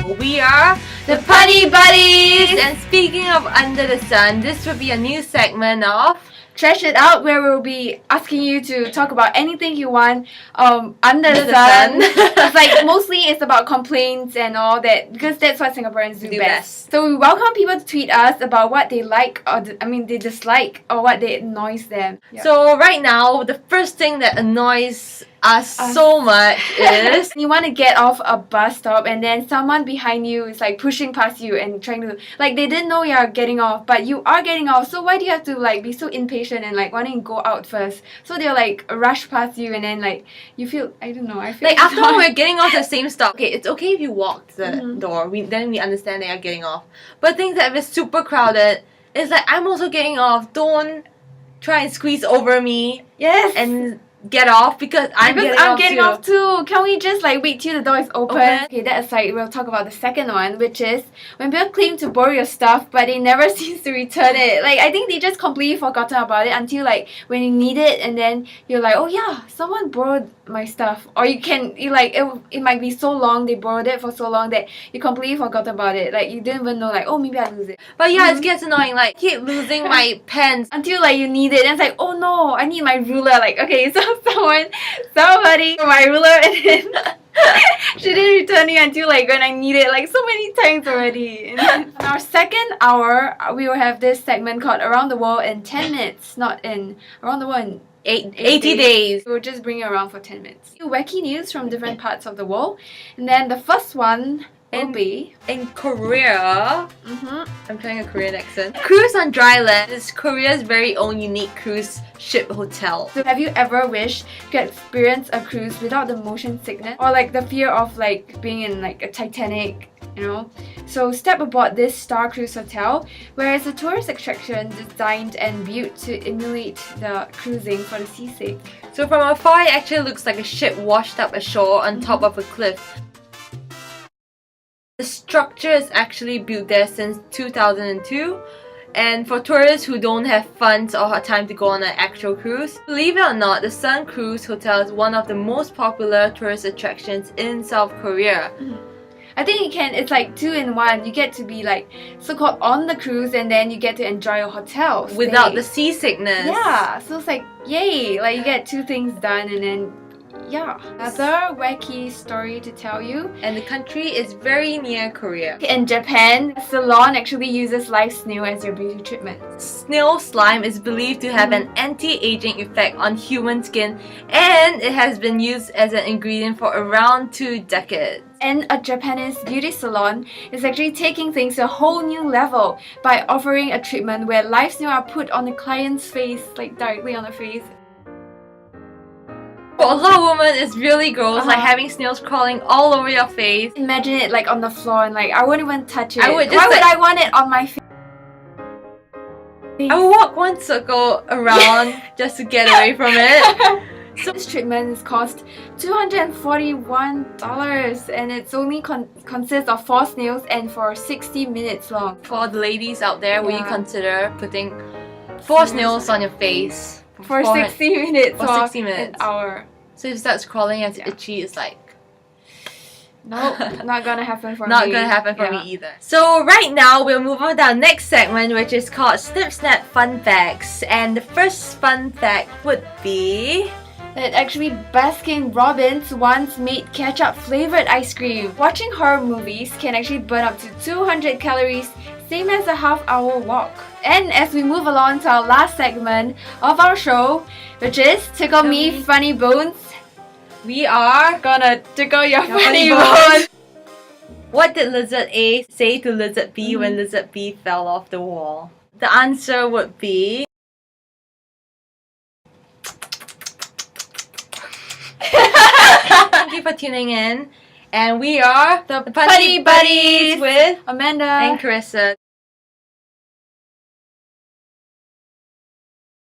We are the Punny Buddies! And speaking of Under the Sun, this will be a new segment of Trash It Out, where we'll be asking you to talk about anything you want under the sun. It's like mostly it's about complaints and all that, because that's what Singaporeans do best. So we welcome people to tweet us about what they like or they dislike or what they annoys them. Yep. So right now, the first thing that annoys us so much is you want to get off a bus stop and then someone behind you is like pushing past you and trying to, like, they didn't know you're getting off, but you are getting off, so why do you have to like be so impatient and like wanting to go out first? So they'll like rush past you and then like you feel, I don't know, I feel like after we're getting off the same stop. Okay, it's okay if you walk to the door, then we understand that you're getting off, but things that if it's super crowded, it's like I'm also getting off, don't try and squeeze over me. Yes. And get off because I'm getting off too. Can we just like wait till the door is open? Okay, that aside, we'll talk about the second one, which is when people claim to borrow your stuff but they never seem to return it. Like, I think they just completely forgotten about it until like when you need it, and then you're like, oh yeah, someone borrowed my stuff. Or it might be so long, they borrowed it for so long that you completely forgot about it. Like, you didn't even know, like, oh, maybe I lose it. But yeah, it gets annoying. Like, I keep losing my pens until like you need it, and it's like, oh no, I need my ruler. Like, okay, so somebody for my ruler, and then she didn't return it until like when I need it, like so many times already. And then in our second hour, we will have this segment called Around the World in 10 minutes, not in Around the World in 80 days. We'll just bring it around for 10 minutes. Wacky news from different parts of the world. And then the first one will be in Korea. I'm trying a Korean accent. Cruise on dry land is Korea's very own unique cruise ship hotel. So have you ever wished you could experience a cruise without the motion sickness or like the fear of like being in like a Titanic, you know? So step aboard this Star Cruise hotel, where it's a tourist attraction designed and built to emulate the cruising for the seasick. So from afar, it actually looks like a ship washed up ashore on top of a cliff. The structure is actually built there since 2002, and for tourists who don't have funds or time to go on an actual cruise, believe it or not, the Sun Cruise Hotel is one of the most popular tourist attractions in South Korea. I think it's like 2 in 1. You get to be like so-called on the cruise, and then you get to enjoy a hotel stay without the seasickness. Yeah, so it's like yay, like you get 2 things done, and then yeah. Another wacky story to tell you. And the country is very near Korea. In Japan, a salon actually uses live snail as your beauty treatment. Snail slime is believed to have an anti-aging effect on human skin, and it has been used as an ingredient for around 2 decades. And a Japanese beauty salon is actually taking things to a whole new level by offering a treatment where live snail are put on the client's face, like directly on the face. For a lot of women, it's really gross, like having snails crawling all over your face. Imagine it like on the floor, and like I wouldn't even touch it. Why would I want it on my face? I would walk one circle around just to get away from it. So this treatment is cost $241, and it's only consists of 4 snails and for 60 minutes long. For the ladies out there, will you consider putting 4 snails on your face for 60 minutes or 60 minutes? An hour. So if it starts crawling and it's itchy, it's like, nope, not gonna happen for me. Not gonna happen for me either. So right now, we'll move on to our next segment, which is called Snip Snap Fun Facts. And the first fun fact would be that actually Baskin-Robbins once made ketchup flavored ice cream. Watching horror movies can actually burn up to 200 calories, same as a half-hour walk. And as we move along to our last segment of our show, which is Tickle Me Funny Bones, we are gonna tickle your funny bones. What did Lizard A say to Lizard B when Lizard B fell off the wall? The answer would be... Thank you for tuning in. And we are the Punny Buddies with Amanda and Carissa.